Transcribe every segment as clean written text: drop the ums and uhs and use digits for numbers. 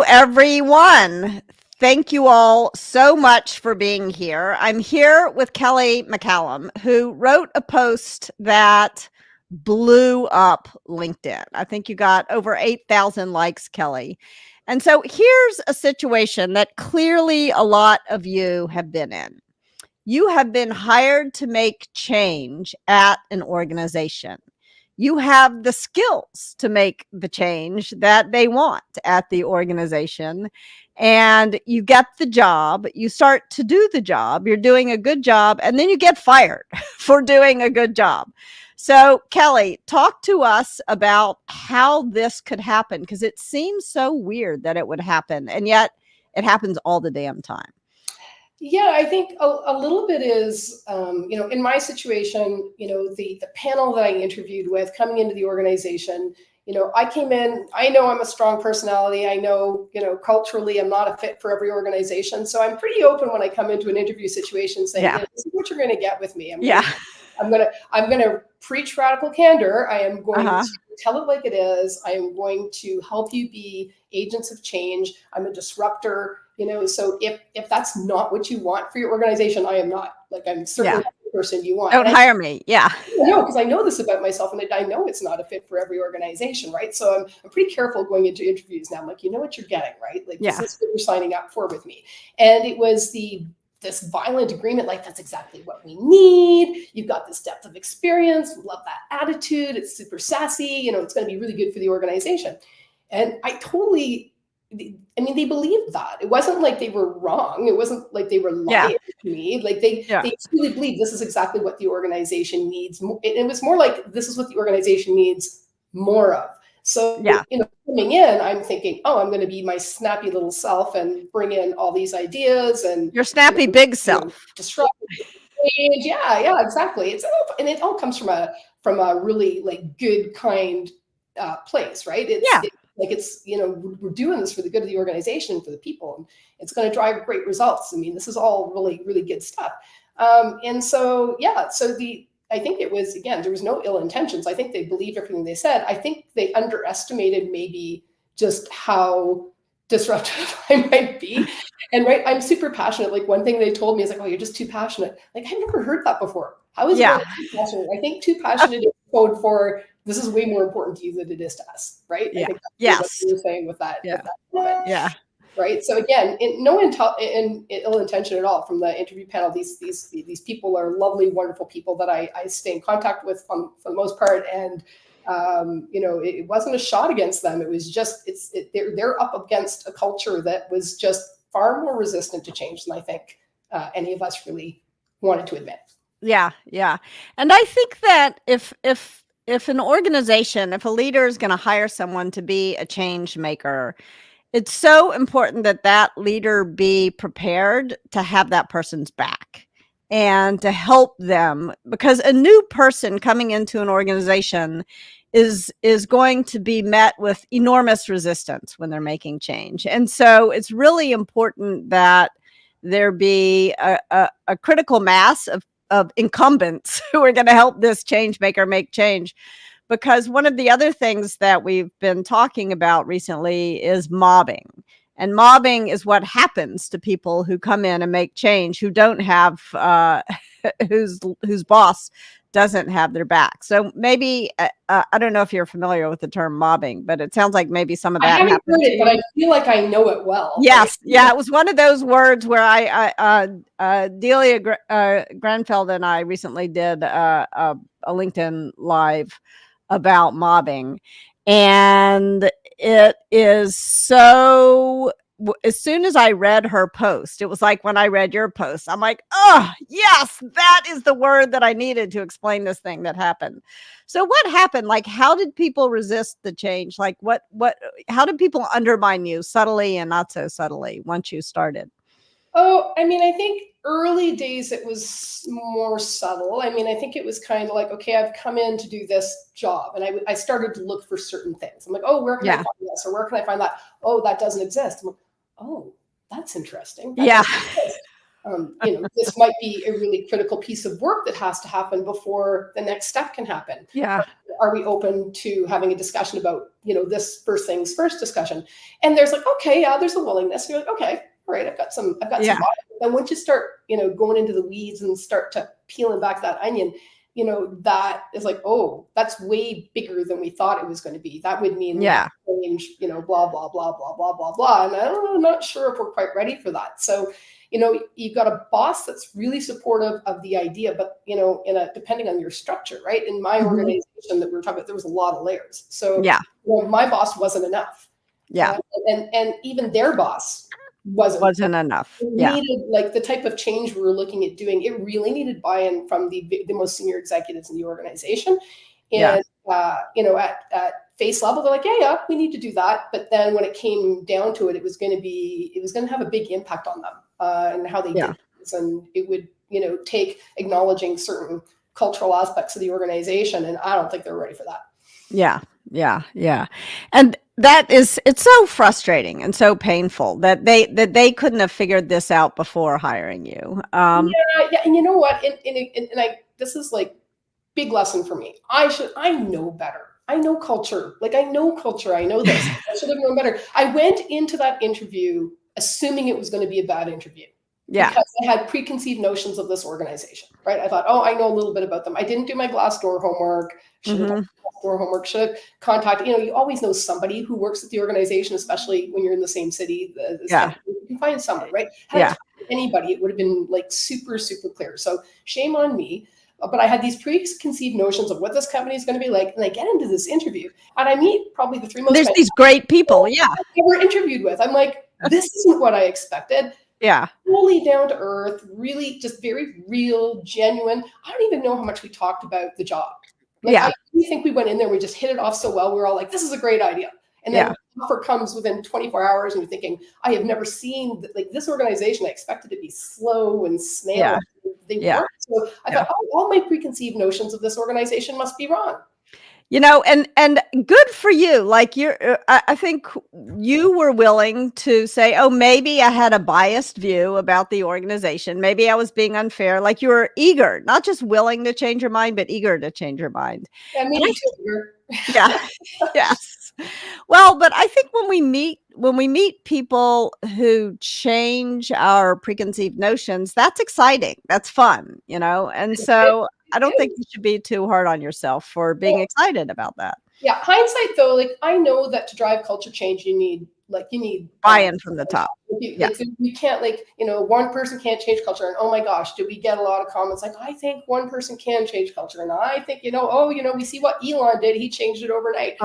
everyone. Thank you all so much for being here. I'm here with Kelly MacCallum, who wrote a post that blew up LinkedIn. I think you got over 8,000 likes, Kelly. And so here's a situation that clearly a lot of you have been in. You have been hired to make change at an organization. You have the skills to make the change that they want at the organization. And you get the job, you start to do the job, you're doing a good job, and then you get fired for doing a good job. So, Kelly, talk to us about how this could happen, because it seems so weird that it would happen, and yet it happens all the damn time. Yeah, I think a little bit is, in my situation, the panel that I interviewed with coming into the organization, I came in, I know I'm a strong personality. I know, culturally, I'm not a fit for every organization. So I'm pretty open when I come into an interview situation saying, this is what you're going to get with me. I'm going to preach radical candor. I am going to tell it like it is. I am going to help you be agents of change. I'm a disruptor. So if that's not what you want for your organization, I am not. I'm certainly not the person you want. Don't hire me. Yeah. No, because I know this about myself, and I know it's not a fit for every organization, right? So I'm pretty careful going into interviews now. I'm like, you know what you're getting, right? This is what you're signing up for with me. And it was this violent agreement, that's exactly what we need. You've got this depth of experience, love that attitude. It's super sassy. It's going to be really good for the organization. And they believed that. It wasn't like they were wrong. It wasn't like they were lying to me. They truly believe this is exactly what the organization needs. It was more like this is what the organization needs more of. So, coming in, I'm thinking, I'm going to be my snappy little self and bring in all these ideas and your snappy big self. Disrupt change. Yeah, exactly. And it all comes from a really good, kind place, right? We're doing this for the good of the organization, for the people, and it's going to drive great results. This is all really, really good stuff. I think it was, again, there was no ill intentions. I think they believed everything they said. I think they underestimated maybe just how disruptive I might be. And I'm super passionate. One thing they told me is oh, you're just too passionate. I've never heard that before. How is it too passionate? I think too passionate is code for this is way more important to you than it is to us, right? Yeah. I think that's what you were saying with that. Yeah. Right. So again, no ill intention at all from the interview panel. These people are lovely, wonderful people that I stay in contact with for the most part. And it wasn't a shot against them. It was just they're up against a culture that was just far more resistant to change than I think any of us really wanted to admit. Yeah. And I think that if an organization, if a leader is going to hire someone to be a change maker, it's so important that that leader be prepared to have that person's back and to help them, because a new person coming into an organization is going to be met with enormous resistance when they're making change. And so it's really important that there be a critical mass of incumbents who are going to help this change maker make change. Because one of the other things that we've been talking about recently is mobbing. And mobbing is what happens to people who come in and make change, who don't have, whose boss doesn't have their back. So maybe, I don't know if you're familiar with the term mobbing, but it sounds like maybe some of that I haven't heard it, but I feel like I know it well. Yes. Yeah. It was one of those words where Delia Grenfeld and I recently did a LinkedIn Live about mobbing, and it is so, as soon as I read her post, it was like when I read your post, I'm like, oh yes, that is the word that I needed to explain this thing that happened. So what happened? How did people resist the change? How did people undermine you subtly and not so subtly once you started? Oh, I think early days it was more subtle. I think it was kind of like, okay, I've come in to do this job, and I started to look for certain things. I'm like, oh, where can I find this, or where can I find that? Oh, that doesn't exist. I'm like, oh, that's interesting. That This might be a really critical piece of work that has to happen before the next step can happen. Yeah. Are we open to having a discussion about, this first things first discussion? And there's like, okay, yeah, there's a willingness. You're like, okay, all right, I've got some Yeah. bias. And once you start, going into the weeds and start to peeling back that onion, that is like, oh, that's way bigger than we thought it was going to be. That would mean Yeah. change, blah, blah, blah, blah, blah, blah, blah. And I'm not sure if we're quite ready for that. So, you've got a boss that's really supportive of the idea, but, depending on your structure, right? In my organization that we were talking about, there was a lot of layers. So Yeah. My boss wasn't enough. Yeah. And even their boss wasn't enough. it Yeah. needed, like, the type of change we were looking at doing. It really needed buy-in from the most senior executives in the organization. And, at face level, they're like, yeah, we need to do that. But then when it came down to it, it was going to have a big impact on them and how they did things. And it would, take acknowledging certain cultural aspects of the organization. And I don't think they're ready for that. Yeah. Yeah. Yeah. And it's so frustrating and so painful that they couldn't have figured this out before hiring you. Yeah. And you know what? This is like big lesson for me. I know better. I know culture. I know culture. I know this. I should have known better. I went into that interview assuming it was going to be a bad interview. Yeah. Because I had preconceived notions of this organization, right? I thought, I know a little bit about them. I didn't do my Glassdoor homework. Should have done Glassdoor homework. Should have contacted, you always know somebody who works at the organization, especially when you're in the same city. You can find someone, right? Had I talked to anybody, it would have been like super, super clear. So shame on me. But I had these preconceived notions of what this company is going to be like. And I get into this interview and I meet probably the three most There's these great people. Yeah. I've ever interviewed with. I'm like, this isn't what I expected. Yeah. Fully down to earth, really just very real, genuine. I don't even know how much we talked about the job. I really think we went in there, we just hit it off so well. We were all like, this is a great idea. And then the offer comes within 24 hours and you're thinking, I have never seen this organization. I expected to be slow and snail. Yeah. They weren't. So I thought, all my preconceived notions of this organization must be wrong. And good for you. Like I think you were willing to say, oh, maybe I had a biased view about the organization. Maybe I was being unfair. Like you were eager, not just willing to change your mind, but eager to change your mind. Yeah, me too. Yeah. Yes. Well, but I think when we meet people who change our preconceived notions, that's exciting. That's fun, And so I don't think you should be too hard on yourself for being excited about that. Yeah. Hindsight though, I know that to drive culture change, you need buy-in from the top. You can't one person can't change culture. And oh my gosh, do we get a lot of comments like, I think one person can change culture. And I think, we see what Elon did. He changed it overnight.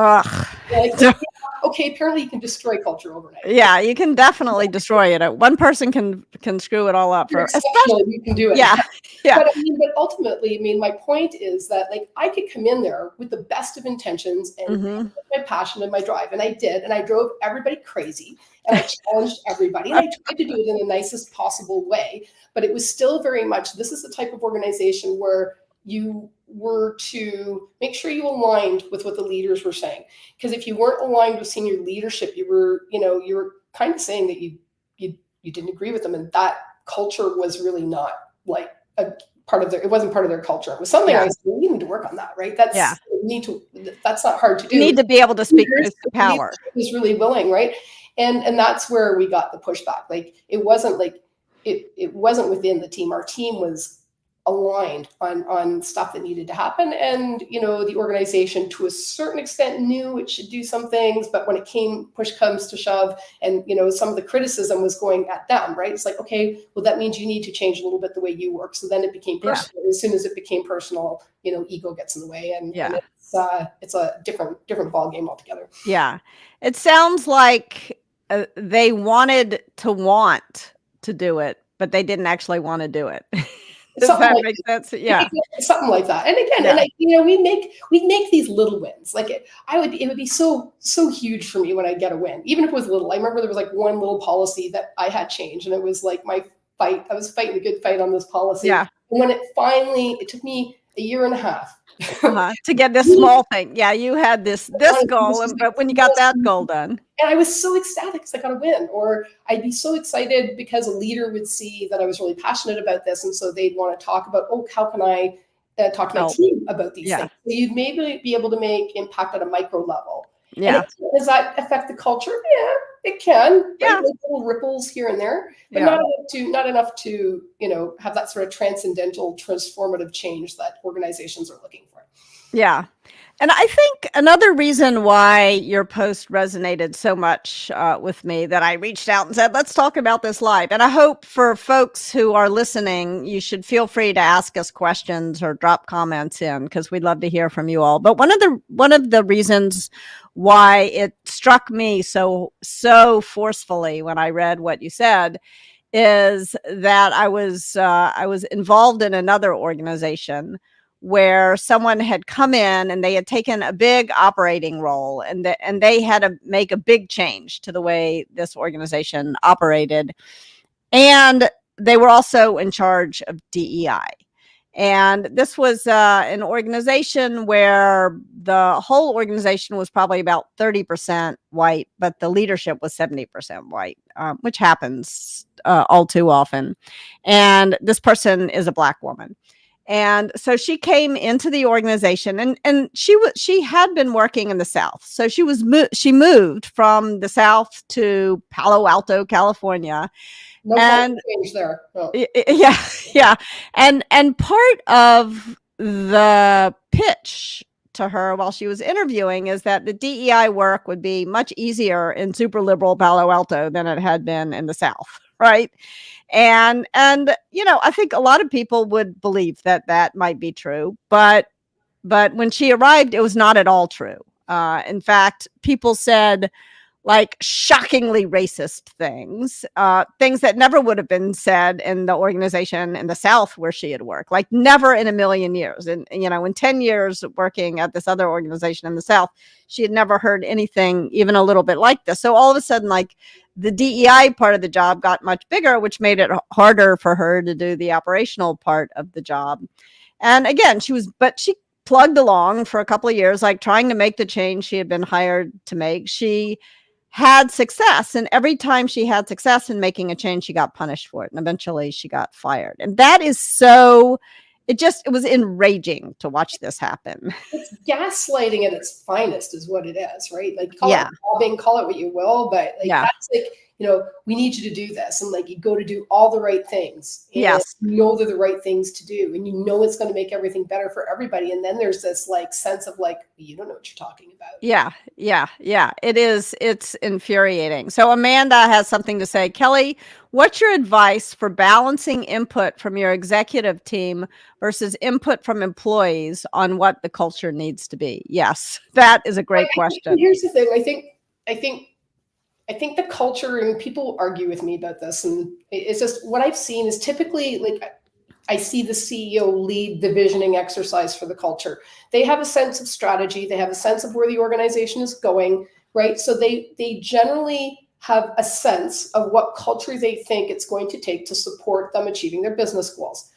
Okay, apparently you can destroy culture overnight. Yeah, you can definitely destroy it. One person can screw it all up. Especially you can do it. Yeah. But ultimately, my point is that I could come in there with the best of intentions and my passion and my drive, and I did, and I drove everybody crazy, and I challenged everybody, and I tried to do it in the nicest possible way. But it was still very much, this is the type of organization where you were to make sure you aligned with what the leaders were saying. Because if you weren't aligned with senior leadership, you were kind of saying that you didn't agree with them, and that culture was really not it wasn't part of their culture. It was something I said, we need to work on that, right? That's not hard to do. You need to be able to speak with the power. Is really willing, right? And that's where we got the pushback. It wasn't it wasn't within the team. Our team was aligned on stuff that needed to happen. And, the organization to a certain extent knew it should do some things, but when push comes to shove and, some of the criticism was going at them, right? It's like, okay, well, that means you need to change a little bit the way you work. So then it became personal. As soon as it became personal, ego gets in the way and it's a different ball game altogether. Yeah. It sounds like they wanted to do it, but they didn't actually want to do it. Does that make sense? Yeah. Something like that. And again, we make these little wins. It would be so huge for me when I get a win, even if it was little. I remember there was one little policy that I had changed, and it was my fight. I was fighting a good fight on this policy. Yeah. And when it took me a year and a half To get this small thing. Yeah, you had this goal, but when you got that goal done. And I was so ecstatic because I got a win. Or I'd be so excited because a leader would see that I was really passionate about this. And so they'd want to talk about, oh, how can I talk to my team about these things? So you'd maybe be able to make impact at a micro level. Yeah. And does that affect the culture? Yeah, it can. Right? Like little ripples here and there, but not enough to, have that sort of transcendental, transformative change that organizations are looking for. Yeah. And I think another reason why your post resonated so much with me that I reached out and said, let's talk about this live. And I hope for folks who are listening, you should feel free to ask us questions or drop comments in, because we'd love to hear from you all. But one of the reasons why it struck me so forcefully when I read what you said is that I was involved in another organization where someone had come in and they had taken a big operating role, and they had to make a big change to the way this organization operated. And they were also in charge of DEI. And this was an organization where the whole organization was probably about 30% white, but the leadership was 70% white, which happens all too often. And this person is a Black woman. And so she came into the organization, and she had been working in the South. So she moved from the South to Palo Alto, California. No change there. No. Yeah. And part of the pitch to her while she was interviewing is that the DEI work would be much easier in super liberal Palo Alto than it had been in the South, right? And I think a lot of people would believe that might be true, but when she arrived, it was not at all true. In fact, people said like shockingly racist things that never would have been said in the organization in the South where she had worked, like never in a million years. And, in 10 years working at this other organization in the South, she had never heard anything even a little bit like this. So all of a sudden, like the DEI part of the job got much bigger, which made it harder for her to do the operational part of the job. And again, she plugged along for a couple of years, like trying to make the change she had been hired to make. She had success, and every time she had success in making a change, she got punished for it, and eventually she got fired. And that is it was enraging to watch this happen. It's gaslighting at its finest is what it is, right? Like call it mobbing, call it what you will, but that's like, we need you to do this, and like you go to do all the right things, and you know they're the right things to do, and it's going to make everything better for everybody. And then there's this like sense of like, you don't know what you're talking about. Yeah. It's infuriating. So Amanda has something to say. Kelly, what's your advice for balancing input from your executive team versus input from employees on what the culture needs to be? Yes, that is a great question. Here's the thing. I think the culture, and people argue with me about this, and it's just what I've seen is typically like I see the CEO lead the visioning exercise for the culture. They have a sense of strategy. They have a sense of where the organization is going, right? So they generally have a sense of what culture they think it's going to take to support them achieving their business goals.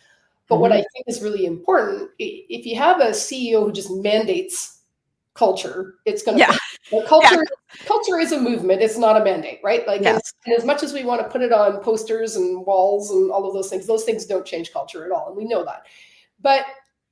But what I think is really important, if you have a CEO who just mandates culture, it's going to culture is a movement. It's not a mandate, right? Like, and as much as we want to put it on posters and walls and all of those things don't change culture at all, and we know that. But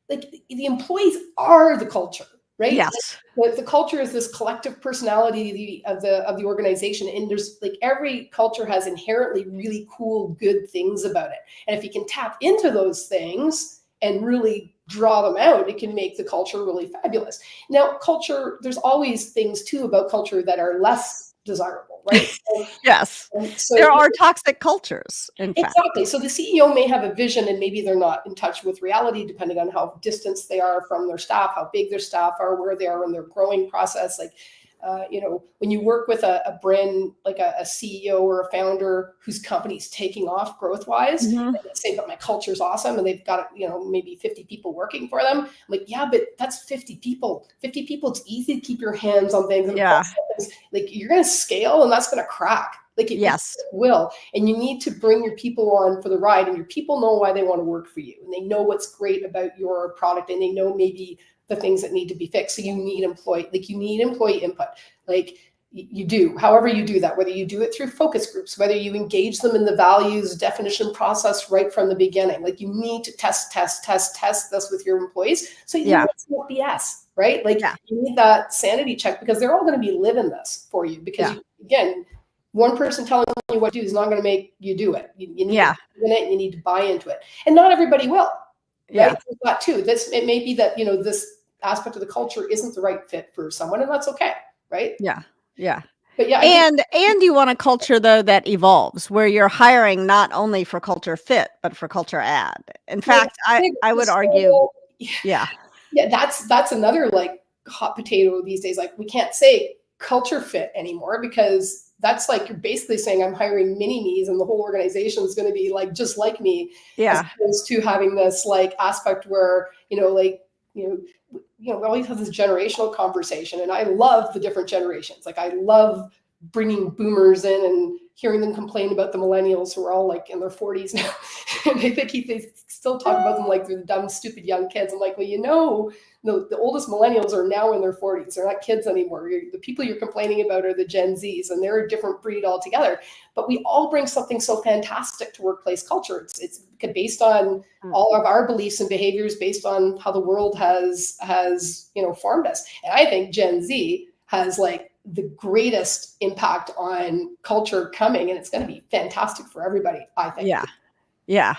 like the employees are the culture, right? Yes. Like, the culture is this collective personality of the organization, and there's like every culture has inherently really cool, good things about it. And if you can tap into those things and really draw them out, it can make the culture really fabulous. Now, culture, there's always things too about culture that are less desirable, right? Yes. So there are toxic cultures, in fact. Exactly. So the CEO may have a vision, and maybe they're not in touch with reality, depending on how distant they are from their staff, how big their staff are, where they are in their growing process. Like, when you work with a brand, like a CEO or a founder whose company's taking off growth-wise, and they say, but my culture's awesome, and they've got, maybe 50 people working for them. I'm like, yeah, but that's 50 people. 50 people, it's easy to keep your hands on things. And like, you're going to scale, and that's going to crack. Like, it will. And you need to bring your people on for the ride, and your people know why they want to work for you, and they know what's great about your product, and they know maybe the things that need to be fixed. So you need employee input. Like you do, however you do that, whether you do it through focus groups, whether you engage them in the values definition process right from the beginning. Like you need to test this with your employees. So you know it's not BS, right? Like you need that sanity check, because they're all going to be living this for you, because again, one person telling you what to do is not going to make you do it. You need to believe in it, and you need to buy into it. And not everybody will, right? There's that too. It may be that, this aspect of the culture isn't the right fit for someone, and that's okay, right? Yeah. But yeah, and you want a culture, though, that evolves, where you're hiring not only for culture fit, but for culture add. In fact, I would argue, that's another like hot potato these days. Like we can't say culture fit anymore, because that's like, you're basically saying I'm hiring mini me's and the whole organization is going to be like just like me, as opposed to having this like aspect where we always have this generational conversation, and I love the different generations. Like I love bringing boomers in and hearing them complain about the millennials who are all like in their 40s now. And they think they still talk about them like they're the dumb, stupid young kids. I'm like, well, the oldest millennials are now in their 40s. They're not kids anymore. The people you're complaining about are the Gen Zs, and they're a different breed altogether. But we all bring something so fantastic to workplace culture. It's based on all of our beliefs and behaviors, based on how the world has formed us. And I think Gen Z has like the greatest impact on culture coming, and it's going to be fantastic for everybody, I think. Yeah.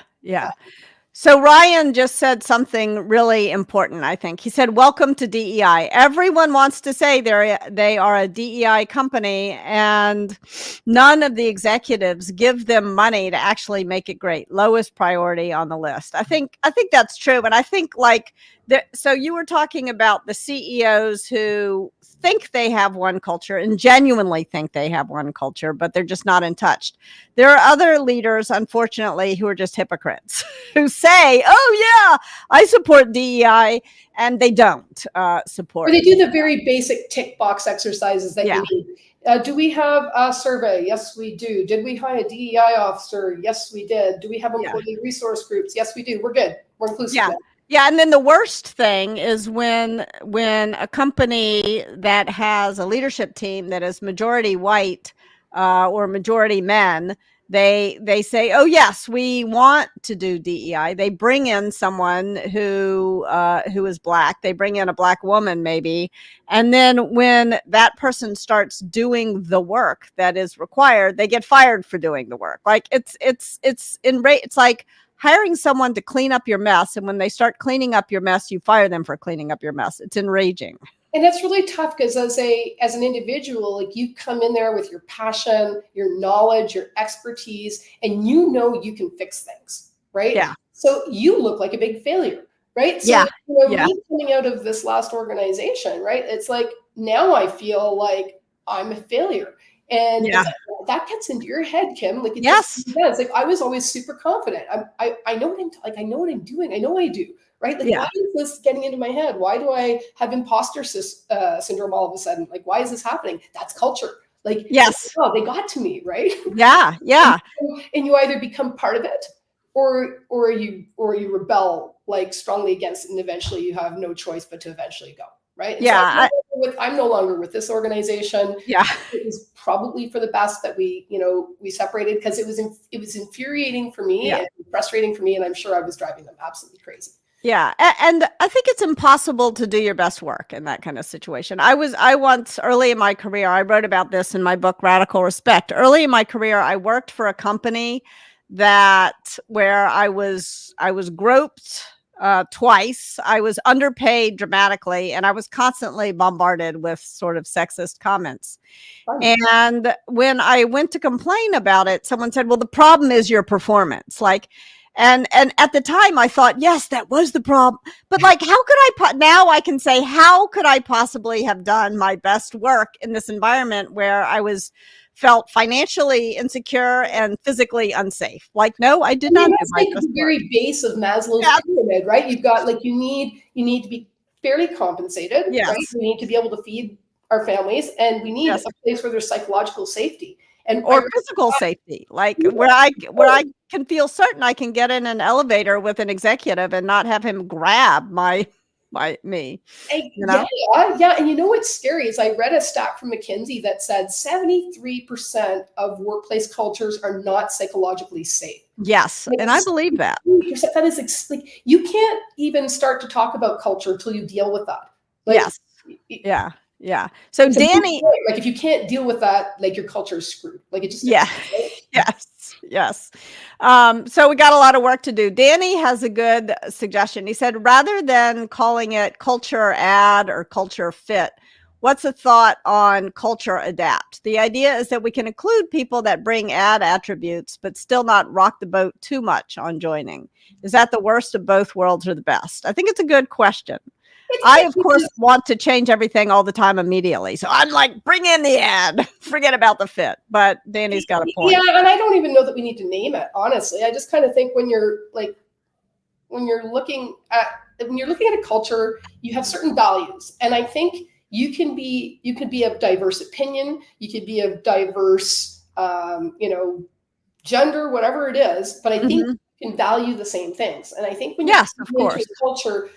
So Ryan just said something really important, I think. He said, welcome to DEI. Everyone wants to say they are a DEI company, and none of the executives give them money to actually make it great. Lowest priority on the list. I think that's true. And I think so you were talking about the CEOs who think they have one culture and genuinely think they have one culture, but they're just not in touch. There are other leaders, unfortunately, who are just hypocrites who say, oh yeah, I support DEI, and they don't support. Or they do the very basic tick box exercises that you need. Do we have a survey? Yes, we do. Did we hire a DEI officer? Yes, we did. Do we have employee resource groups? Yes, we do. We're good. We're inclusive. Yeah, and then the worst thing is when a company that has a leadership team that is majority white or majority men, they say, oh yes, we want to do DEI. They bring in someone who is Black. They bring in a Black woman maybe, and then when that person starts doing the work that is required, they get fired for doing the work. Like it's like hiring someone to clean up your mess, and when they start cleaning up your mess, you fire them for cleaning up your mess. It's enraging. And that's really tough, because as an individual, like you come in there with your passion, your knowledge, your expertise, and you can fix things, right? Yeah. So you look like a big failure, right? So me coming out of this last organization, right? It's like, now I feel like I'm a failure. And that gets into your head, Kim. Like it just does. Like I was always super confident. I know what I'm doing. I know I do. Right? Like why is this getting into my head? Why do I have imposter syndrome all of a sudden? Like why is this happening? That's culture. Like oh, they got to me, right? Yeah. And you either become part of it, or you rebel like strongly against it, and eventually you have no choice but to eventually go. Right? And so I'm no longer with this organization. It was probably for the best that we separated, because it was infuriating for me and frustrating for me, and I'm sure I was driving them absolutely crazy. Yeah. And I think it's impossible to do your best work in that kind of situation. I once, early in my career, I wrote about this in my book, Radical Respect. Early in my career, I worked for a company where I was groped twice. I was underpaid dramatically, and I was constantly bombarded with sort of sexist comments. And when I went to complain about it, someone said, well, the problem is your performance. And at the time I thought, yes, that was the problem. But like, now I can say, how could I possibly have done my best work in this environment where I felt financially insecure and physically unsafe? Like, no, I did not do my best work. The very base of Maslow's pyramid, right? You've got like, you need to be fairly compensated, right? We need to be able to feed our families, and we need a place where there's psychological safety. Or physical safety, like where I can feel certain I can get in an elevator with an executive and not have him grab my by me, Yeah, yeah. And you know what's scary is I read a stat from McKinsey that said 73% of workplace cultures are not psychologically safe. Yes, Like, and I believe that. 73%, that is like you can't even start to talk about culture until you deal with that. Like, Yes. Yeah. Yeah. So it's a moot Danny, point. Like if you can't deal with that, like your culture is screwed. Like it just yeah. is. Right? Yes. Yes. So we got a lot of work to do. Danny has a good suggestion. He said, rather than calling it culture add or culture fit, what's a thought on culture adapt? The idea is that we can include people that bring add attributes, but still not rock the boat too much on joining. Is that the worst of both worlds or the best? I think it's a good question. I, of course, want to change everything all the time immediately. So I'm like, bring in the ad, forget about the fit. But Danny's got a point. Yeah, and I don't even know that we need to name it, honestly. I just kind of think when you're looking at a culture, you have certain values. And I think you could be of diverse opinion, you could be of diverse gender, whatever it is, but I think you can value the same things. And I think when you Yes, of into course. a culture,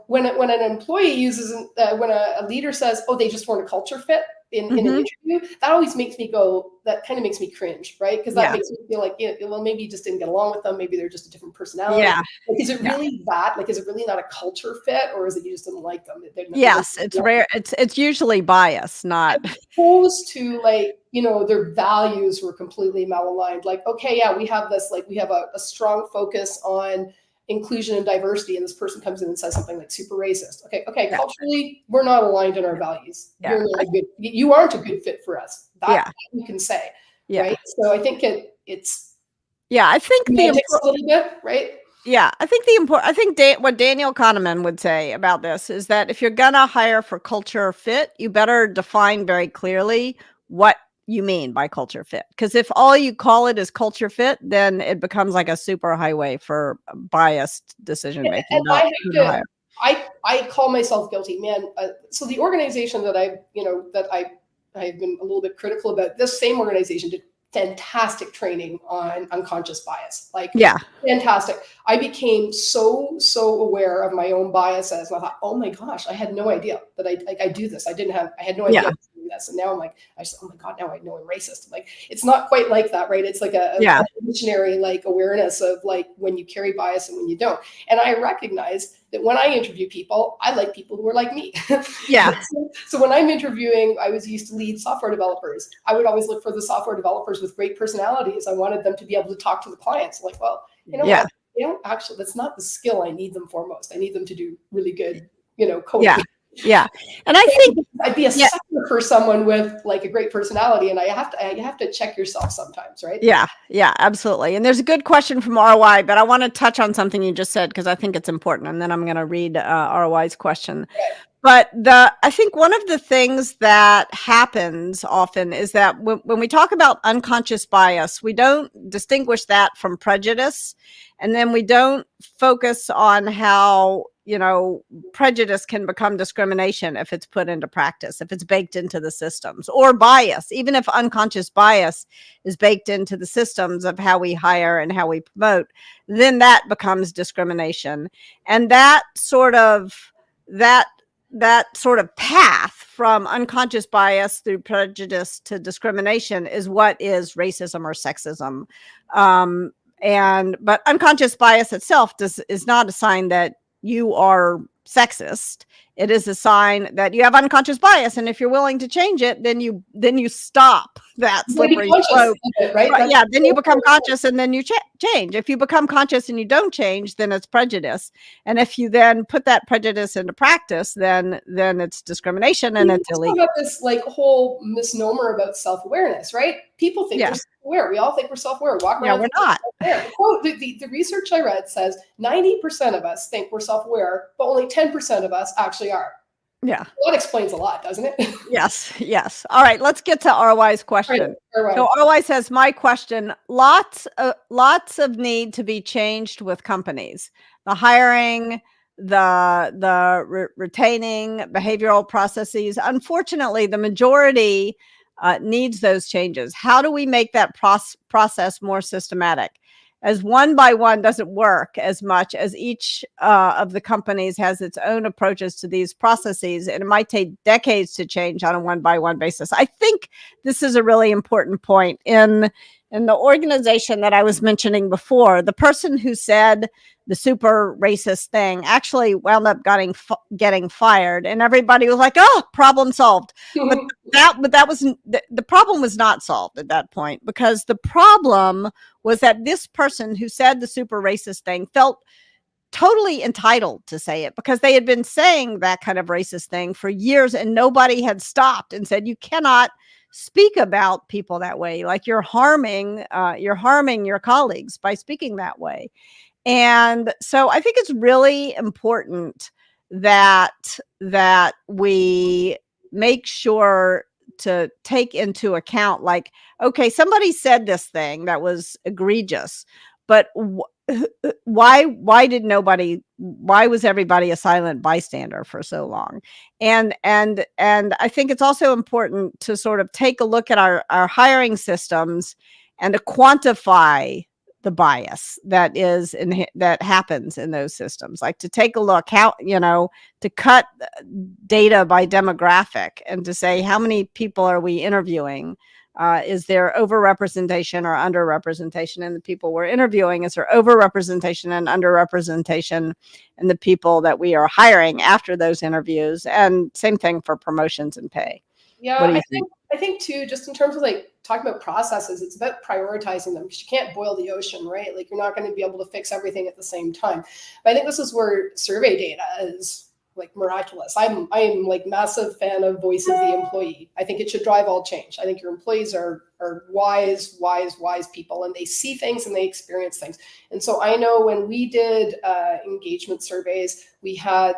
when an employee uses when a leader says, "Oh, they just weren't a culture fit," in an interview, that always makes me go, that kind of makes me cringe, right? Because that makes me feel like, well, maybe you just didn't get along with them. Maybe they're just a different personality. Yeah. Like, is it really that? Like, is it really not a culture fit, or is it you just didn't like them? Yes, it's rare. It's usually bias, not opposed to their values were completely malaligned. Like, okay, yeah, we have this, like we have a strong focus on inclusion and diversity, and this person comes in and says something like super racist. Okay, Yeah. culturally, we're not aligned in our values. Yeah. You aren't a good fit for us. That you can say, Yeah. right? So I think it's I think semantics a little bit, right? Yeah, I think what Daniel Kahneman would say about this is that if you're gonna hire for culture fit, you better define very clearly what you mean by culture fit. Because if all you call it is culture fit, then it becomes like a super highway for biased decision making. And I call myself guilty, man. So the organization that I've been a little bit critical about, this same organization did fantastic training on unconscious bias. Like, fantastic. I became so aware of my own biases. And I thought, oh my gosh, I had no idea that I do this. I had no idea I was doing this. And now I'm like, oh my God, now I know I'm racist. Like, it's not quite like that, right? It's like a evolutionary awareness of like when you carry bias and when you don't. And I recognize that when I interview people, I like people who are like me. Yeah. So when I'm interviewing, I used to lead software developers. I would always look for the software developers with great personalities. I wanted them to be able to talk to the clients. Like, well, what? Actually, that's not the skill I need them for most. I need them to do really good, coding. Yeah. And I think I'd be a sucker for someone with like a great personality, and you have to check yourself sometimes, right? Yeah, absolutely. And there's a good question from ROI, but I want to touch on something you just said because I think it's important, and then I'm going to read ROI's question. Okay. But I think one of the things that happens often is that when we talk about unconscious bias, we don't distinguish that from prejudice, and then we don't focus on how prejudice can become discrimination if it's put into practice, if it's baked into the systems, or bias, even if unconscious bias is baked into the systems of how we hire and how we promote, then that becomes discrimination. And that sort of path from unconscious bias through prejudice to discrimination is what is racism or sexism. But unconscious bias itself is not a sign that you are sexist. It is a sign that you have unconscious bias, and if you're willing to change it, then you stop that slippery slope. Right? Yeah, then you become conscious, and then you change. If you become conscious and you don't change, then it's prejudice. And if you then put that prejudice into practice, then it's discrimination, and it's illegal. Have this whole misnomer about self-awareness, right? People think we're self-aware. We all think we're self-aware. Walk around. We're not. The research I read says 90% of us think we're self-aware, but only 10% of us actually are. Yeah. That explains a lot, doesn't it? Yes. All right, let's get to ROI's question. Right. So ROI says, my question, lots of need to be changed with companies. The hiring, the retaining, behavioral processes. Unfortunately, the majority needs those changes. How do we make that process more systematic? as one by one doesn't work as much as each of the companies has its own approaches to these processes, and it might take decades to change on a one by one basis. I think this is a really important point in the organization that I was mentioning before. The person who said the super racist thing actually wound up getting fired, and everybody was like, "Oh, problem solved." But that was the problem was not solved at that point, because the problem was that this person who said the super racist thing felt totally entitled to say it, because they had been saying that kind of racist thing for years and nobody had stopped and said, you cannot speak about people that way. Like, you're harming your colleagues by speaking that way. And so I think it's really important that we make sure to take into account, like, okay, somebody said this thing that was egregious, but why was everybody a silent bystander for so long? And I think it's also important to sort of take a look at our hiring systems and to quantify the bias that happens in those systems, like to take a look how, to cut data by demographic and to say, how many people are we interviewing? Is there overrepresentation or underrepresentation in the people we're interviewing? Is there overrepresentation and underrepresentation in the people that we are hiring after those interviews? And same thing for promotions and pay. Yeah, What do you think? I think too, just in terms of like talking about processes, it's about prioritizing them, because you can't boil the ocean, right? Like, you're not going to be able to fix everything at the same time. But I think this is where survey data is like miraculous. I'm like massive fan of voice of the employee. I think it should drive all change. I think your employees are wise people, and they see things and they experience things. And so I know when we did engagement surveys, we had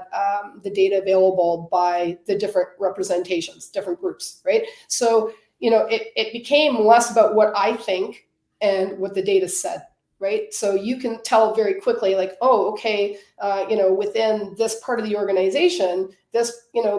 the data available by the different representations, different groups, right? So, it became less about what I think and what the data said. Right. So you can tell very quickly, like, oh, okay, within this part of the organization, this,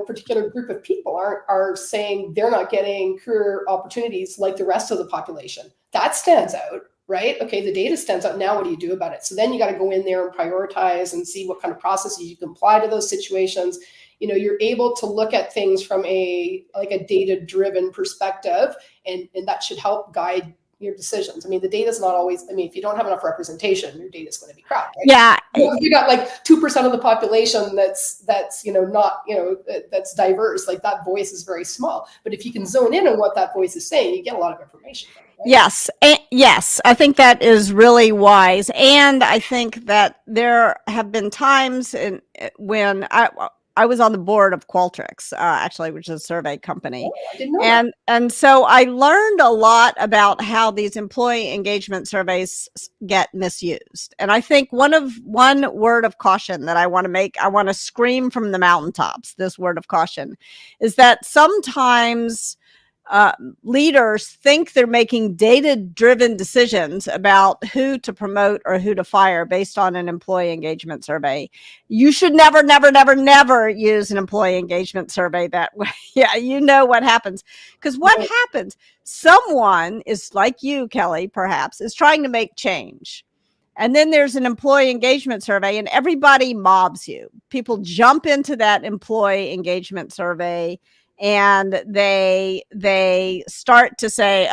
particular group of people are saying they're not getting career opportunities like the rest of the population. That stands out, right? Okay, the data stands out. Now what do you do about it? So then you got to go in there and prioritize and see what kind of processes you can apply to those situations. You're able to look at things from a data-driven perspective, and that should help guide your decisions. I mean, the data is not always, if you don't have enough representation, your data is going to be crap. Right? Yeah. You got like 2% of the population that's not, that's diverse. Like, that voice is very small. But if you can zone in on what that voice is saying, you get a lot of information from it. Right? Yes, I think that is really wise. And I think that there have been times when I was on the board of Qualtrics, actually, which is a survey company. Oh, I didn't know that. And so I learned a lot about how these employee engagement surveys get misused. And I think one word of caution that I want to scream from the mountaintops, this word of caution, is that sometimes leaders think they're making data-driven decisions about who to promote or who to fire based on an employee engagement survey. You should never, never, never, never use an employee engagement survey that way. Yeah, you know what happens. Because what happens, someone is like you, Kelly, perhaps, is trying to make change. And then there's an employee engagement survey and everybody mobs you. People jump into that employee engagement survey and they start to say,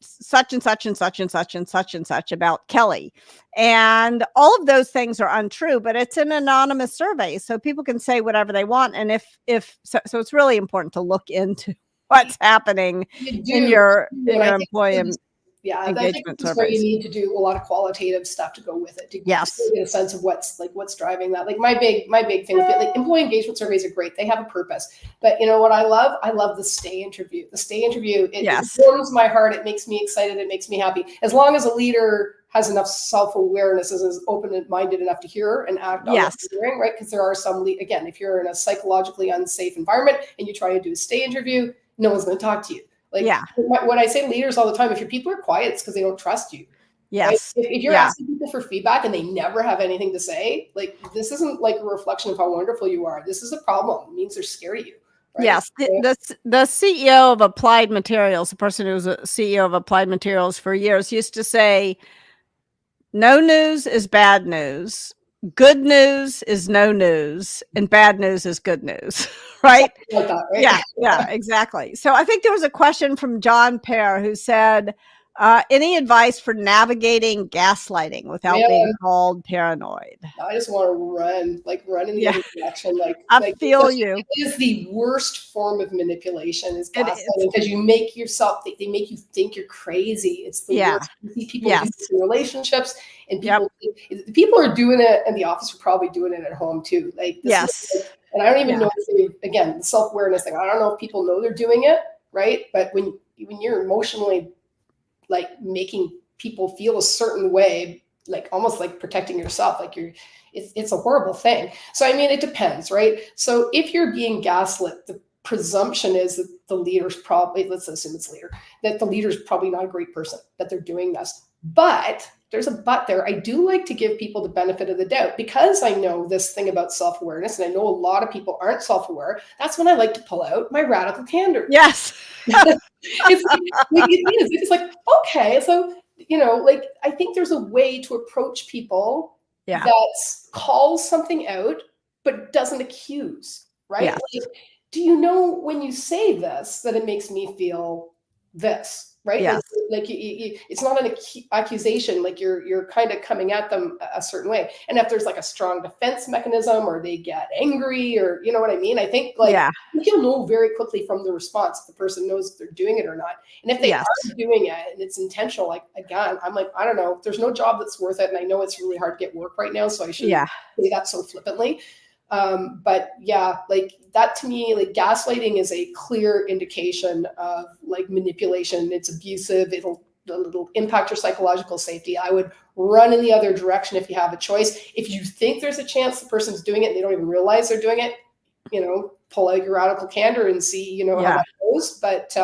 such and such and such and such and such and such about Kelly. And all of those things are untrue, but it's an anonymous survey. So people can say whatever they want. And so it's really important to look into what's happening in your employee engagement surveys. Where you need to do a lot of qualitative stuff to go with it to get a sense of what's driving that. Like, my big thing is, like, employee engagement surveys are great. They have a purpose. But you know what I love? I love the stay interview. The stay interview, it warms my heart. It makes me excited. It makes me happy. As long as a leader has enough self-awareness, is open-minded enough to hear and act on what they're doing, right? Because there are some, again, if you're in a psychologically unsafe environment and you try to do a stay interview, no one's going to talk to you. When I say leaders all the time, if your people are quiet, it's because they don't trust you. Yes. Right? If you're asking people for feedback and they never have anything to say, like, this isn't like a reflection of how wonderful you are. This is a problem. It means they're scared of you. right? Yes, the CEO of Applied Materials, the person who was a CEO of Applied Materials for years, used to say, "No news is bad news. Good news is no news, and bad news is good news." Right? Something like that, right? Yeah, exactly. So I think there was a question from John Pear who said, "Any advice for navigating gaslighting without being Man, called paranoid?" I just want to run, like run in the Yeah, other direction. I Like feel you. it is the worst form of manipulation is It's gaslighting because you make yourself, they make you think you're crazy. It's the yeah, worst. You see people do yes, this in relationships, and yep, people are doing it in the office are probably doing it at home too. Like this is, yes, and I don't even yeah, know if they, again, the self awareness thing. I don't know if people know they're doing it, right? But when you're emotionally like making people feel a certain way, like almost like protecting yourself, like it's a horrible thing. So I mean, it depends, right? So if you're being gaslit, the presumption is that the leader's probably, let's assume it's leader, that the leader's probably not a great person, that they're doing this. But there's a but there. I do like to give people the benefit of the doubt because I know this thing about self-awareness and I know a lot of people aren't self-aware. That's when I like to pull out my radical candor. yes, It is. It's like, okay, so like I think there's a way to approach people yeah, that calls something out but doesn't accuse, right? yes, Like, do you know when you say this that it makes me feel this, right? yes, It's not an accusation. Like you're kind of coming at them a certain way. And if there's like a strong defense mechanism, or they get angry, or you know what I mean? I think like yeah, you'll know very quickly from the response if the person knows if they're doing it or not. And if they yes, are doing it and it's intentional, like again, I'm like, I don't know, there's no job that's worth it. And I know it's really hard to get work right now, so I shouldn't yeah, say that so flippantly. But yeah, like that to me, like gaslighting is a clear indication of like manipulation. It's abusive. It'll impact your psychological safety. I would run in the other direction if you have a choice. If you think there's a chance the person's doing it and they don't even realize they're doing it, pull out your radical candor and see, how yeah. that goes. But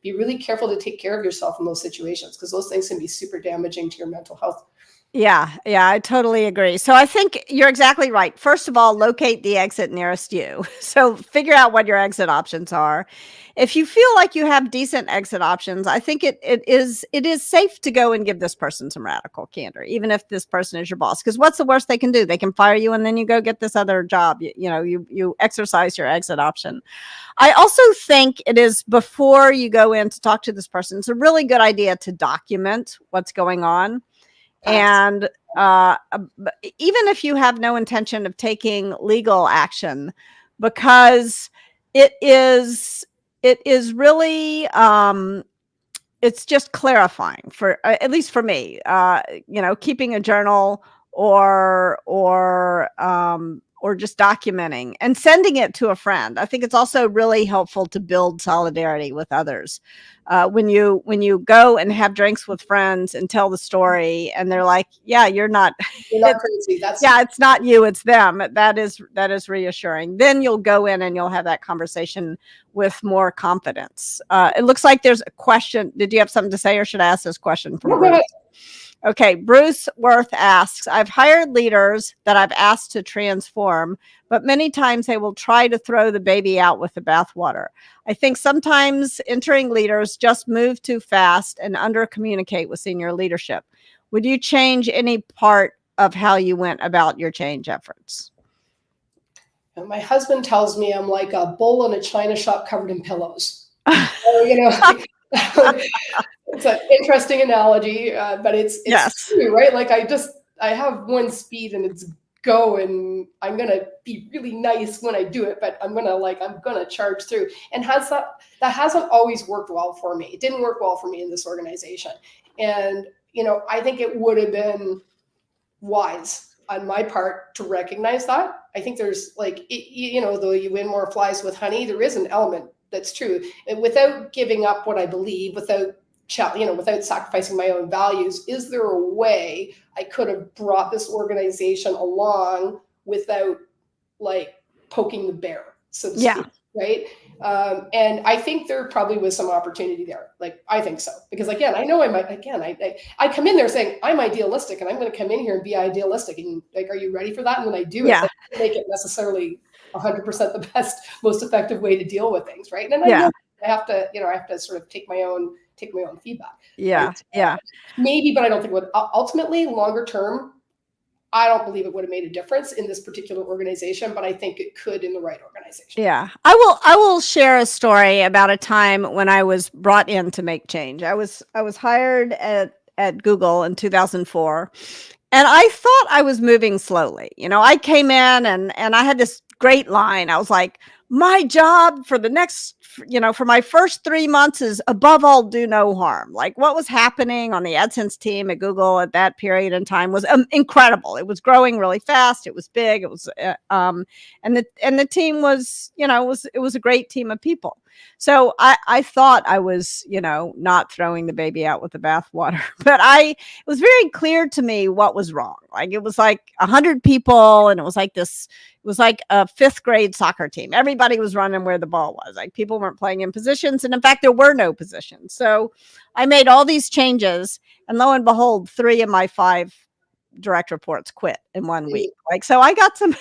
be really careful to take care of yourself in those situations because those things can be super damaging to your mental health. Yeah, I totally agree. So I think you're exactly right. First of all, locate the exit nearest you. So figure out what your exit options are. If you feel like you have decent exit options, I think it is safe to go and give this person some radical candor, even if this person is your boss. Because what's the worst they can do? They can fire you, and then you go get this other job. You exercise your exit option. I also think it is, before you go in to talk to this person, it's a really good idea to document what's going on. And even if you have no intention of taking legal action, because it is really it's just clarifying, for at least for me, keeping a journal, or just documenting and sending it to a friend. I think it's also really helpful to build solidarity with others. When you go and have drinks with friends and tell the story, and they're like, "Yeah, you're not." You're not crazy. That's Yeah, it's not you, it's them. That is reassuring. Then you'll go in and you'll have that conversation with more confidence. It looks like there's a question. Did you have something to say, or should I ask this question from no, go Bruce? ahead. Okay, Bruce Worth asks, "I've hired leaders that I've asked to transform, but many times they will try to throw the baby out with the bathwater. I think sometimes entering leaders just move too fast and under communicate with senior leadership. Would you change any part of how you went about your change efforts?" And my husband tells me I'm like a bull in a china shop covered in pillows. So, it's an interesting analogy, but it's Yes. true, right? Like I have one speed and it's go, and I'm gonna be really nice when I do it, but I'm gonna charge through. And that hasn't always worked well for me. It didn't work well for me in this organization, and I think it would have been wise on my part to recognize that. I think there's though you win more flies with honey, there is an element that's true. And without giving up what I believe, without sacrificing my own values, is there a way I could have brought this organization along without like poking the bear, so to Yeah. speak, right? And I think there probably was some opportunity there. Like, I think so. Because again, I know I come in there saying I'm idealistic and I'm going to come in here and be idealistic. And like, are you ready for that? And when I do it, Yeah. that doesn't make it necessarily 100% the best, most effective way to deal with things, right? And I Yeah. know I have to, I have to sort of take my own feedback. Yeah. Right? Yeah. Maybe, but I don't think it would. Ultimately, longer term, I don't believe it would have made a difference in this particular organization, but I think it could in the right organization. Yeah. I will share a story about a time when I was brought in to make change. I was hired at Google in 2004, and I thought I was moving slowly. I came in and I had this great line. I was like, my job for the next, for my first 3 months is above all, do no harm. Like what was happening on the AdSense team at Google at that period in time was incredible. It was growing really fast. It was big. It was, and the team was, it was a great team of people. So I thought I was, not throwing the baby out with the bathwater, but it was very clear to me what was wrong. Like it was like 100 people, and it was like a fifth grade soccer team. Everybody was running where the ball was. Like people weren't playing in positions, and in fact, there were no positions. So I made all these changes, and lo and behold, 3 of my 5 direct reports quit in 1 week. Like, so I got some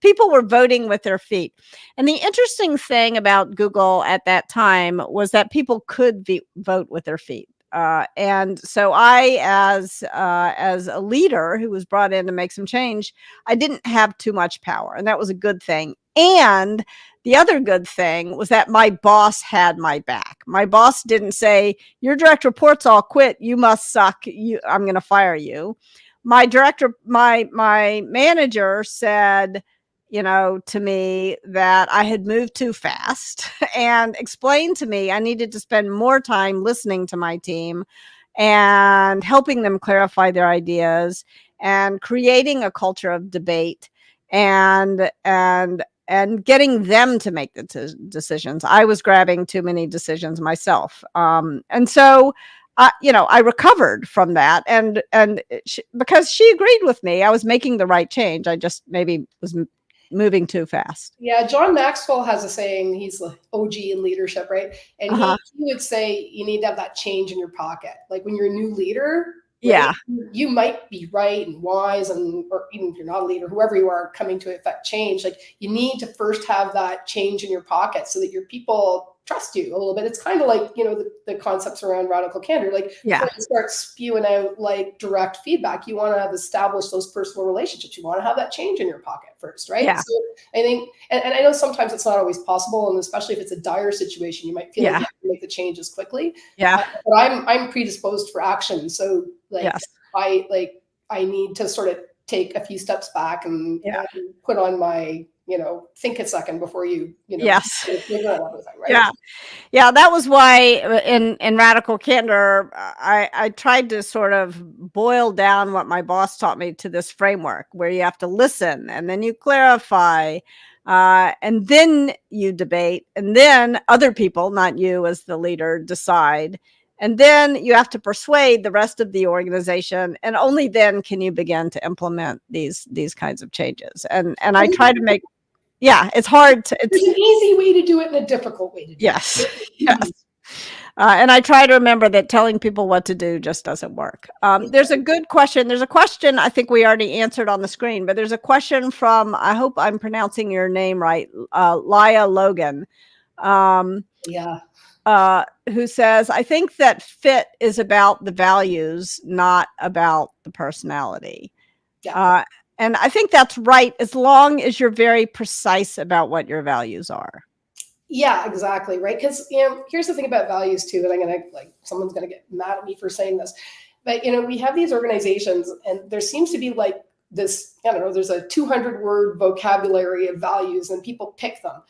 people were voting with their feet. And the interesting thing about Google at that time was that people could vote with their feet. And so I, as a leader who was brought in to make some change, I didn't have too much power, and that was a good thing. And the other good thing was that my boss had my back. My boss didn't say, your direct reports all quit, you must suck, I'm going to fire you. My manager said, to me that I had moved too fast and explained to me I needed to spend more time listening to my team and helping them clarify their ideas and creating a culture of debate and getting them to make the decisions. I was grabbing too many decisions myself. And so I recovered from that, and because she agreed with me, I was making the right change. I just maybe was moving too fast. Yeah, John Maxwell has a saying. He's like OG in leadership, right? And he would say you need to have that change in your pocket. Like when you're a new leader, right? Yeah. You might be right and wise, or even if you're not a leader, whoever you are coming to affect change, like you need to first have that change in your pocket so that your people trust you a little bit. It's kind of like, the concepts around radical candor. Like before you start spewing out like direct feedback, you want to have established those personal relationships. You want to have that change in your pocket first, right? Yeah. So I think, and I know sometimes it's not always possible, and especially if it's a dire situation, you might feel like you have to make the changes quickly. Yeah. But I'm predisposed for action, so yes. I need to sort of take a few steps back and put on my, think a second before you yes. figure out everything, right? Yeah. Yeah, that was why in Radical Candor, I tried to sort of boil down what my boss taught me to this framework where you have to listen, and then you clarify, and then you debate, and then other people, not you as the leader, decide. And then you have to persuade the rest of the organization, and only then can you begin to implement these kinds of changes. And I try to make, it's hard to. There's an easy way to do it and a difficult way to do it. Yes. And I try to remember that telling people what to do just doesn't work. There's a good question. There's a question I think we already answered on the screen, but there's a question from, I hope I'm pronouncing your name right, Laya Logan. Who says, I think that fit is about the values, not about the personality. And I think that's right, as long as you're very precise about what your values are. Yeah, exactly. Right. Because, here's the thing about values too, and I'm going to someone's going to get mad at me for saying this, but, we have these organizations and there seems to be like this, I don't know, there's a 200-word vocabulary of values and people pick them.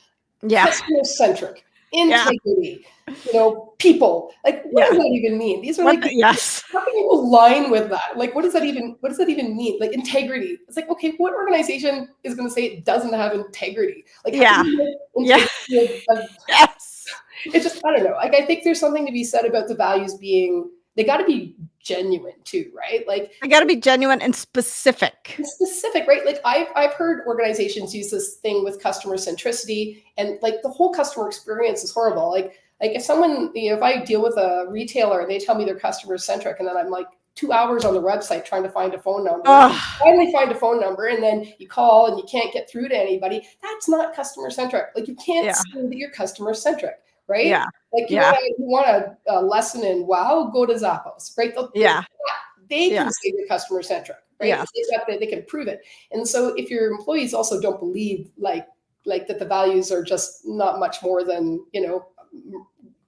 Yeah. Customer-centric, integrity, people. Like, what does that even mean? These are how can you align with that? Like, what does that even mean? Like integrity. It's like, okay, what organization is going to say it doesn't have integrity? Like, it's just, I don't know. Like, I think there's something to be said about the values being, they got to be genuine too, right? Like, they got to be genuine and specific. Specific, right? Like I've heard organizations use this thing with customer centricity, and like the whole customer experience is horrible. Like if someone, if I deal with a retailer and they tell me they're customer centric, and then I'm like 2 hours on the website trying to find a phone number. Oh, Finally find a phone number, and then you call and you can't get through to anybody. That's not customer centric. Like, you can't yeah, say that you're customer centric, right? yeah, Like, yeah, you want a lesson in wow, go to Zappos, right? yeah, They can yes, say you're customer centric, right? yes, They can prove it. And so if your employees also don't believe like that the values are just not much more than,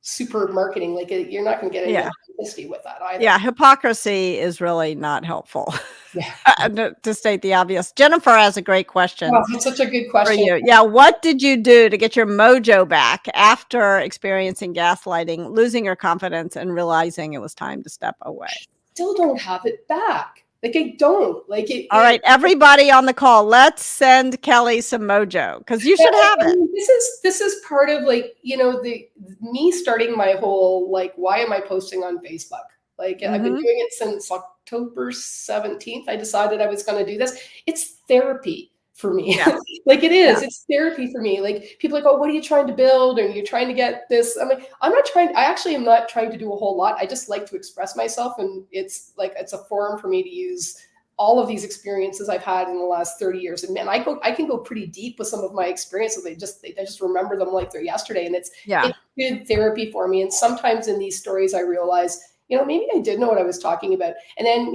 super marketing, like you're not going to get any yeah, authenticity with that either. yeah. Hypocrisy is really not helpful. Yeah. To state the obvious. Jennifer has a great question Well, that's such a good for question. you. Yeah, what did you do to get your mojo back after experiencing gaslighting, losing your confidence, and realizing it was time to step away? Still don't have it back. Like, I don't like it. All right, everybody on the call, let's send Kelly some mojo because you should have it. This is part of, like, the me starting my whole, like, why am I posting on Facebook? Like, I've been doing it since October 17th. I decided I was going to do this. It's therapy for me. Yeah. Like, it is. Yeah. It's therapy for me. Like, people are like, oh, what are you trying to build? Or you're trying to get this. I'm like, I actually am not trying to do a whole lot. I just like to express myself. And it's like, it's a forum for me to use all of these experiences I've had in the last 30 years. And man, I can go pretty deep with some of my experiences. I just remember them like they're yesterday. And it's good therapy for me. And sometimes in these stories, I realize, maybe I did know what I was talking about. And then,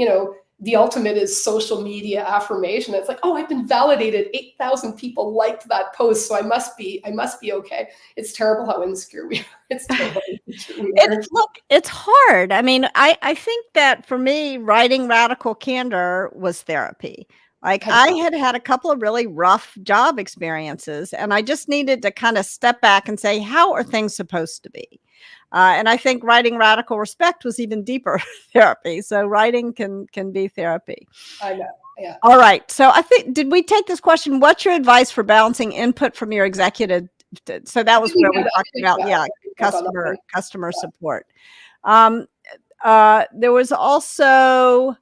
the ultimate is social media affirmation. It's like, oh, I've been validated. 8,000 people liked that post, so I must be okay. It's terrible how insecure we are. It's terrible. Look, it's hard. I mean, I think that for me, writing Radical Candor was therapy. Like, I had a couple of really rough job experiences, and I just needed to kind of step back and say, how are things supposed to be? And I think writing Radical Respect was even deeper therapy. So writing can be therapy. I know. Yeah. All right. So I think, did we take this question? What's your advice for balancing input from your executive? So that was where we talked about, customer support. There was also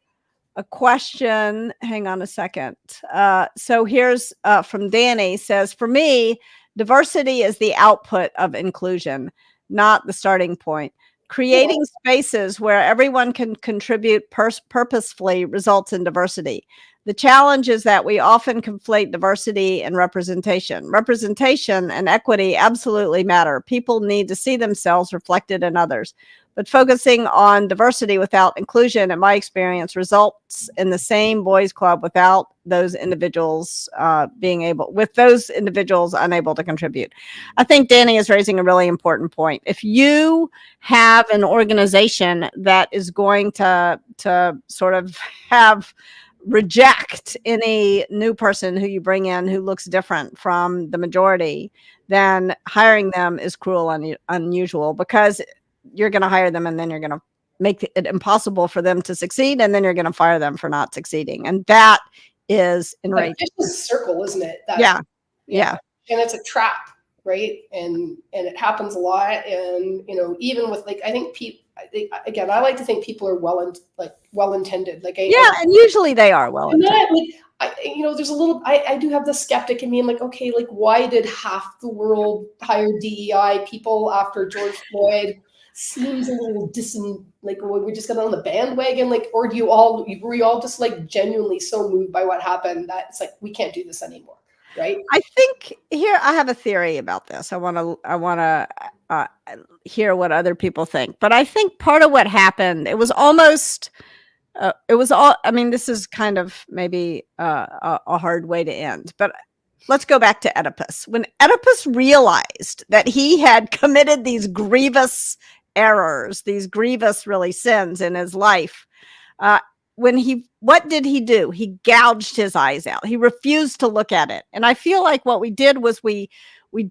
a question. Hang on a second. So here's from Danny, says, for me, diversity is the output of inclusion, not the starting point. Creating spaces where everyone can contribute purposefully results in diversity. The challenge is that we often conflate diversity and representation. Representation and equity absolutely matter. People need to see themselves reflected in others. But focusing on diversity without inclusion, in my experience, results in the same boys club without those individuals unable to contribute. I think Danny is raising a really important point. If you have an organization that is going to sort of reject any new person who you bring in who looks different from the majority, then hiring them is cruel and unusual, because you're going to hire them and then you're going to make it impossible for them to succeed, and then you're going to fire them for not succeeding, and that is enraging. It's just a circle, isn't it? Yeah. And it's a trap, right? And it happens a lot. And even with, like, I think again, I like to think people are well intended. And usually they are well intended. There's a little. I do have the skeptic in me. I'm like, okay, like, why did half the world hire DEI people after George Floyd? Seems a little like, we just got on the bandwagon, like, or were you all just like genuinely so moved by what happened that it's like, we can't do this anymore, right? I think here I have a theory about this. I want to hear what other people think, but I think part of what happened, it was all. I mean, this is kind of maybe a hard way to end, but let's go back to Oedipus. When Oedipus realized that he had committed these grievous errors, these grievous really sins in his life, what did he do? He gouged his eyes out. He refused to look at it. And I feel like what we did was we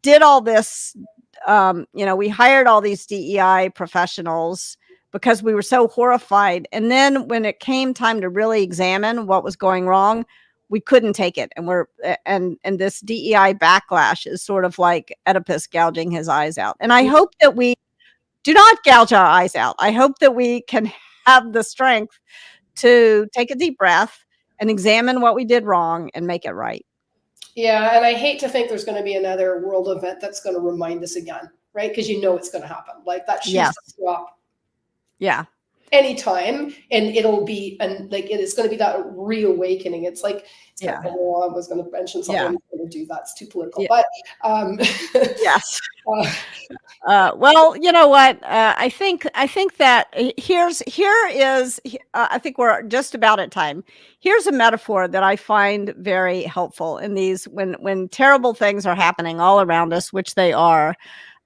did all this, we hired all these DEI professionals because we were so horrified. And then when it came time to really examine what was going wrong, we couldn't take it. And this DEI backlash is sort of like Oedipus gouging his eyes out. And I hope that we do not gouge our eyes out. I hope that we can have the strength to take a deep breath and examine what we did wrong and make it right. Yeah. And I hate to think there's going to be another world event that's going to remind us again, right? Because it's going to happen. Like, that shoe's going to drop. Yeah. anytime, and it'll be, and like, it is going to be that reawakening. It's like, it's kind Yeah. of, oh, I was going to mention something. Yeah. I'm not going to do that. It's too political, Yeah. but Yes. uh, Well, you know what? I think that I think we're just about at time. Here's a metaphor that I find very helpful in these when terrible things are happening all around us, which they are.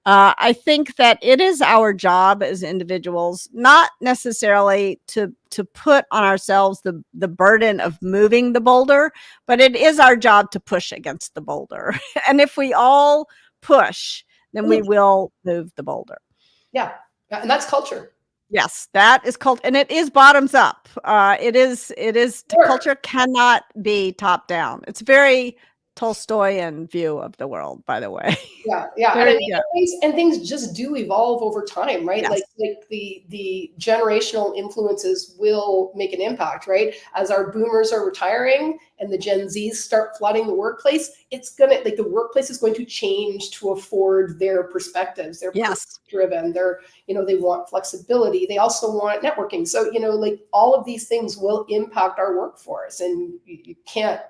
I think that it is our job as individuals, not necessarily to put on ourselves the burden of moving the boulder, but it is our job to push against the boulder. And if we all push, then we will move the boulder. yeah, and that's culture. Yes, that is called, and it is bottoms up. Sure. Culture cannot be top down. It's very Tolstoyan view of the world, by the way. Yeah, yeah, and I Very mean, good. things just do evolve over time, right? Yes. Like the generational influences will make an impact, right? As our boomers are retiring and the Gen Zs start flooding the workplace, it's gonna, like, the workplace is going to change to afford their perspectives. They're Yes. driven. They're, they want flexibility. They also want networking. So, like, all of these things will impact our workforce, and you can't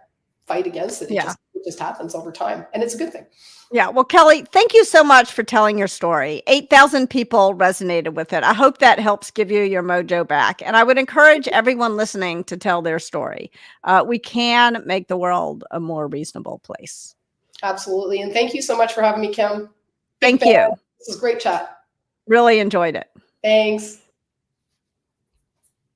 fight against it. Yeah. It just happens over time, and it's a good thing. Yeah. Well, Kelly, thank you so much for telling your story. 8,000 people resonated with it. I hope that helps give you your mojo back. And I would encourage everyone listening to tell their story. We can make the world a more reasonable place. Absolutely. And thank you so much for having me, Kim. Thank you. This is great chat. Really enjoyed it. Thanks.